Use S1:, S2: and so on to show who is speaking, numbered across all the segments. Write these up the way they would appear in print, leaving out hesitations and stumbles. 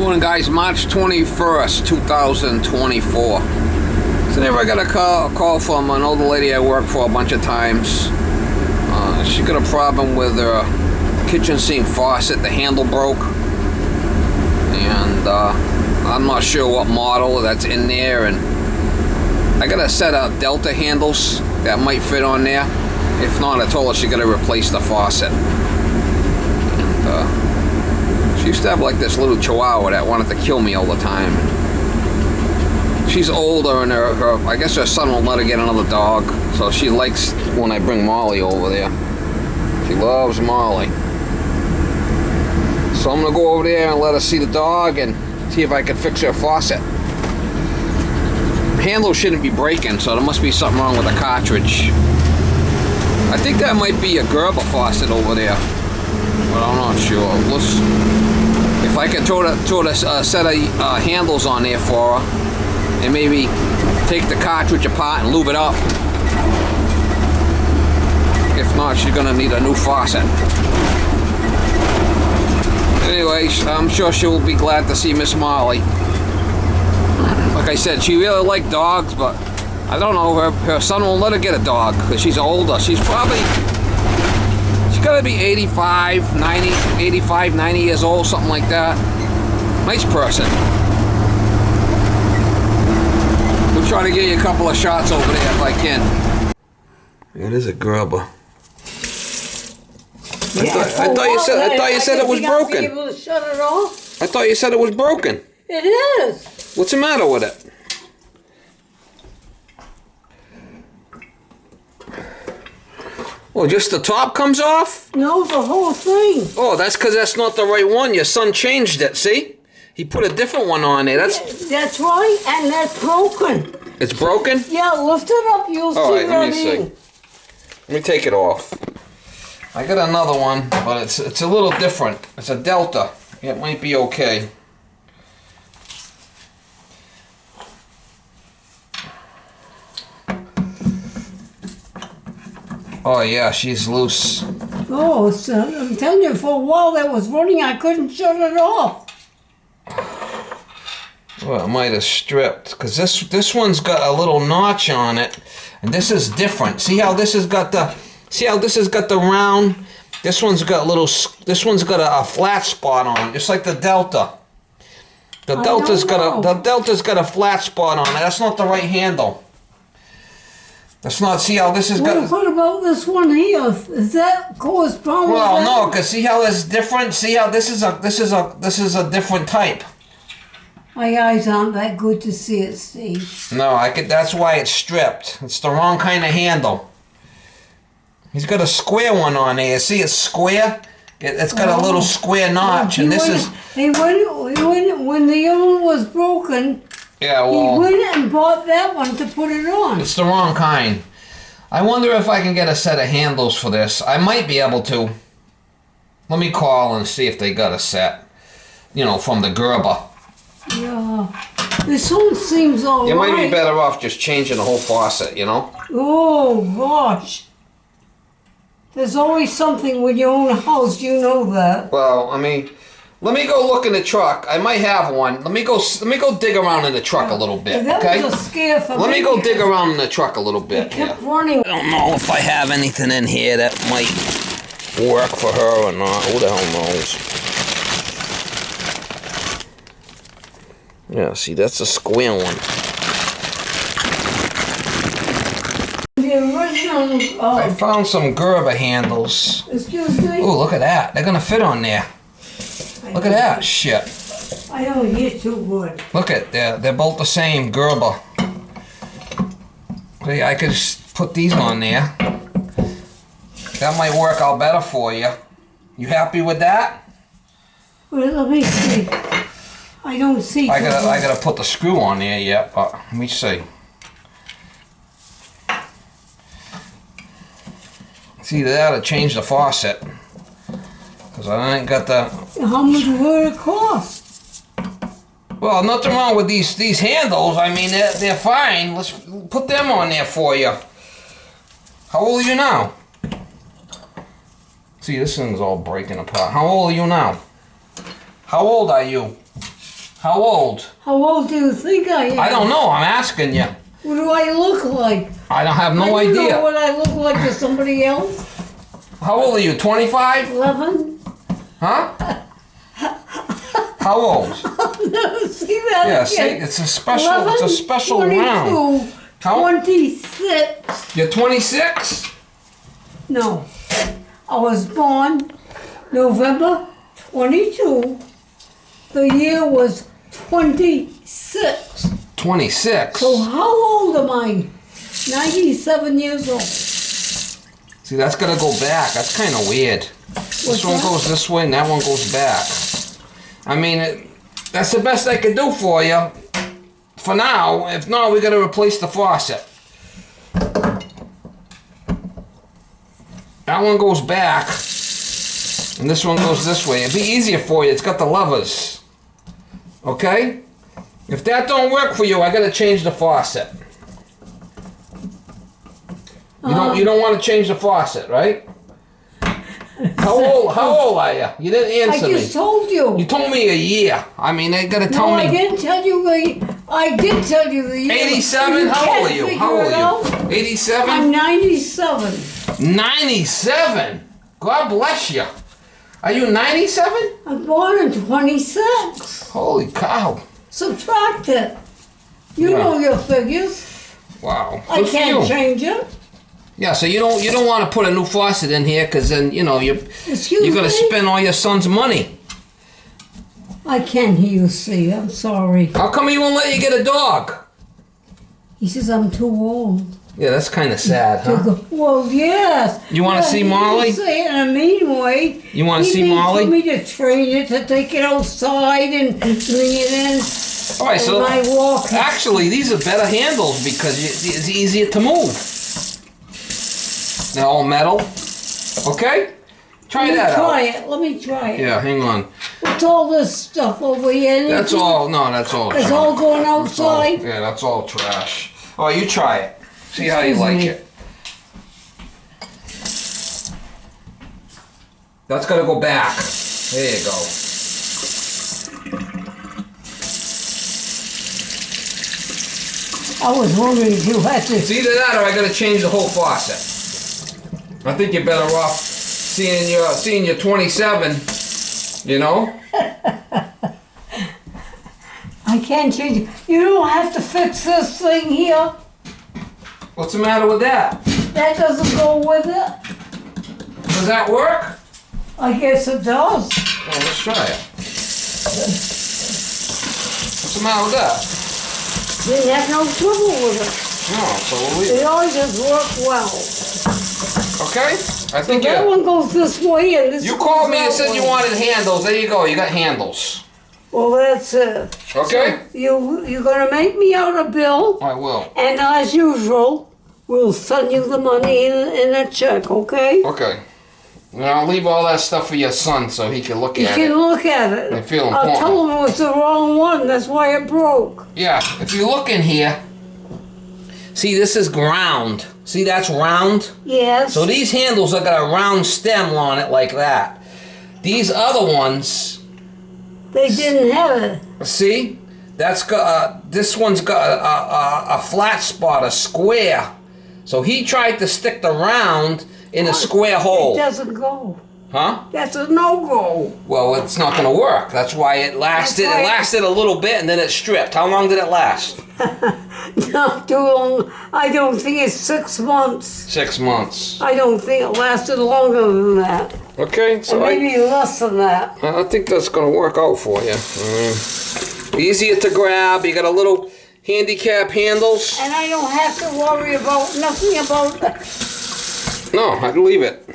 S1: Morning guys, March 21st, 2024. Today I got a call from an older lady I worked for a bunch of times. She got a problem with her kitchen sink faucet. The handle broke. And I'm not sure what model that's in there. And I got a set of Delta handles that might fit on there. If not, I told her she got to replace the faucet. And, she used to have like this little chihuahua that wanted to kill me all the time. She's older and I guess her son won't let her get another dog. So she likes when I bring Molly over there. She loves Molly. So I'm going to go over there and let her see the dog and see if I can fix her faucet. The handle shouldn't be breaking, so there must be something wrong with the cartridge. I think that might be a Gerber faucet over there, but I'm not sure. If I can throw a set of handles on there for her, and maybe take the cartridge apart and lube it up. If not, she's gonna need a new faucet. Anyway, I'm sure she'll be glad to see Miss Molly. Like I said, she really liked dogs, but I don't know, her son won't let her get a dog because she's older. She's gotta be 85, 90 years old, something like that. Nice person. We'll try to get you a couple of shots over there if I can. It is a Gerber.
S2: Yeah,
S1: I thought you said it was broken.
S2: Be able to shut it off?
S1: I thought you said it was broken.
S2: It is.
S1: What's the matter with it? Well, just the top comes off?
S2: No, the whole thing.
S1: Oh, that's because that's not the right one. Your son changed it, see? He put a different one on there.
S2: That's right, and that's broken.
S1: It's broken?
S2: Yeah, lift it up, you'll see
S1: Alright,
S2: what I
S1: let me see.
S2: mean.
S1: Let me take it off. I got another one, but it's a little different. It's a Delta. It might be okay. Oh yeah, she's loose.
S2: Oh, so I'm telling you, for a while that was running, I couldn't shut it off.
S1: Well, it might have stripped, because this one's got a little notch on it, and this is different. See how this has got the round? This one's got a flat spot on it, just like the Delta. The Delta's got a flat spot on it. That's not the right handle. That's not, see how this has got...
S2: What about this one here? Is that corresponding?
S1: Well, no, because see how it's different? See how this is a different type.
S2: My eyes aren't that good to see it, Steve.
S1: No, that's why it's stripped. It's the wrong kind of handle. He's got a square one on there. See, it's square. It's got a little square notch, and this is...
S2: When the other one was broken...
S1: Yeah, well...
S2: He went and bought that one to put it on.
S1: It's the wrong kind. I wonder if I can get a set of handles for this. I might be able to. Let me call and see if they got a set. You know, from the Gerber.
S2: Yeah. This one seems all right.
S1: You might be better off just changing the whole faucet, you know?
S2: Oh, gosh. There's always something with your own house, you know that.
S1: Well, I mean... Let me go look in the truck. I might have one. Let me go dig around in the truck a little bit,
S2: that
S1: okay?
S2: Was a scare for me.
S1: Let me go dig around in the truck a little bit.
S2: It kept running.
S1: I don't know if I have anything in here that might work for her or not. Who the hell knows? Yeah, see, that's a square one.
S2: The original...
S1: I found some Gerber handles.
S2: Excuse me?
S1: Oh, look at that. They're going to fit on there. Look at that shit.
S2: I don't hear too good.
S1: Look at, they're both the same Gerber. See, I could just put these on there. That might work out better for you. You happy with that?
S2: Well, let me see. I don't see.
S1: I gotta put the screw on there yet, but let me see. It's either that or change the faucet. Because I ain't got the...
S2: How much would it cost?
S1: Well, nothing wrong with these handles. I mean, they're fine. Let's put them on there for you. How old are you now? See, this thing's all breaking apart. How old are you now? How old are you? How old?
S2: How old do you think I am?
S1: I don't know. I'm asking you.
S2: What do I look like?
S1: I don't have no
S2: I don't know
S1: idea.
S2: what I look like to somebody else.
S1: How old are you? 25?
S2: 11?
S1: Huh? How old?
S2: See that
S1: Yeah, see,
S2: again?
S1: it's a special.
S2: 11,
S1: It's a special
S2: 22,
S1: round. How-
S2: 26.
S1: You're 26?
S2: No. I was born November 22. The year was 26.
S1: 26.
S2: So how old am I? 97 years old.
S1: See, that's gotta go back. That's kind of weird. This
S2: What's
S1: one
S2: that?
S1: goes this way and that one goes back. I mean, that's the best I could do for you. For now. If not, we gotta replace the faucet. That one goes back. And this one goes this way. It'd be easier for you. It's got the levers. Okay? If that don't work for you, I gotta change the faucet. You don't want to change the faucet, right? How old are you? You didn't
S2: I
S1: answer
S2: just
S1: me.
S2: told you.
S1: You told me a year. I mean, they gotta
S2: No,
S1: tell
S2: I
S1: me.
S2: didn't tell you I did tell you the year.
S1: 87? How
S2: can't
S1: old are you?
S2: figure
S1: How old
S2: it
S1: are
S2: out.
S1: you?
S2: I'm
S1: 87?
S2: 97.
S1: 97? God bless you. Are you 97?
S2: I'm born in 26.
S1: Holy cow.
S2: Subtract it. You
S1: Yeah.
S2: know your figures.
S1: Wow.
S2: I
S1: Good for
S2: can't
S1: you.
S2: change it.
S1: Yeah, so you don't want to put a new faucet in here because then, you know, you're
S2: Excuse
S1: gonna
S2: me?
S1: spend all your son's money.
S2: I can't hear you, see. I'm sorry.
S1: How come he won't let you get a dog?
S2: He says I'm too old.
S1: Yeah, that's kind of sad,
S2: to
S1: huh?
S2: go. Well, yes.
S1: You wanna see
S2: he
S1: Molly?
S2: didn't say it in a mean way.
S1: You wanna
S2: He
S1: see
S2: means
S1: Molly?
S2: for me to train it, to take it outside and bring it in.
S1: All right, so
S2: And I walk.
S1: actually these are better handles because it's easier to move. They're all metal. Okay? Try
S2: Let me
S1: that
S2: try
S1: out.
S2: it. Let me try it.
S1: Yeah, hang on.
S2: What's all this stuff over here?
S1: That's all. No, that's all.
S2: It's
S1: junk.
S2: all going
S1: That's all-
S2: outside.
S1: yeah, that's all trash. Oh, you try it. See how you
S2: Excuse
S1: like
S2: me.
S1: it. That's gotta go back. There you go.
S2: I was wondering if you had to.
S1: It's either that or I gotta change the whole faucet. I think you're better off seeing you're 27. You know?
S2: I can't change it. You don't have to fix this thing here.
S1: What's the matter with that?
S2: That doesn't go with it.
S1: Does that work?
S2: I guess it does.
S1: Well, let's try it. What's the matter with that?
S2: Didn't have no trouble with it.
S1: No, so we'll leave
S2: It
S1: it.
S2: always has worked well.
S1: Okay? I think
S2: That one goes this way and this
S1: you
S2: goes
S1: called me and
S2: that
S1: said you
S2: way.
S1: wanted handles. There you go. You got handles.
S2: Well, that's it.
S1: Okay?
S2: You're gonna make me out a bill,
S1: I will.
S2: and as usual, we'll send you the money in a check. Okay?
S1: Okay. And I'll leave all that stuff for your son so he can look
S2: You
S1: at
S2: can
S1: it.
S2: look at it.
S1: I feel
S2: I'll
S1: important.
S2: tell him it was the wrong one. That's why it broke.
S1: Yeah, if you look in here, see this is round. See that's round?
S2: Yes.
S1: So these handles have got a round stem on it like that. These other ones,
S2: They didn't have it.
S1: see? That's got this one's got a flat spot, a square. So he tried to stick the round in a square
S2: It
S1: hole.
S2: doesn't go.
S1: Huh?
S2: That's a no-go.
S1: Well, it's not going to work. That's why it lasted.
S2: That's why-
S1: It lasted a little bit and then it stripped. How long did it last?
S2: Not too long. I don't think it's 6 months.
S1: 6 months.
S2: I don't think it lasted longer than that.
S1: Okay, so
S2: Or maybe less than that.
S1: I think that's going to work out for you. Easier to grab. You got a little handicap handles.
S2: And I don't have to worry about nothing about that.
S1: No, I'd leave it.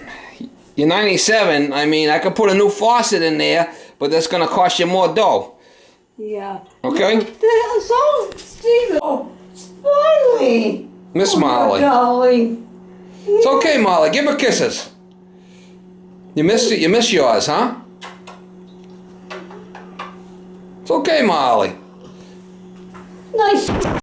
S1: You're 97. I mean, I could put a new faucet in there, but that's going to cost you more dough.
S2: Yeah.
S1: Okay?
S2: So, Stephen. Oh, Smiley.
S1: Miss
S2: Oh,
S1: Molly.
S2: darling.
S1: It's okay, Molly. Give her kisses. You missed it. You miss yours, huh? It's okay, Molly.
S2: Nice.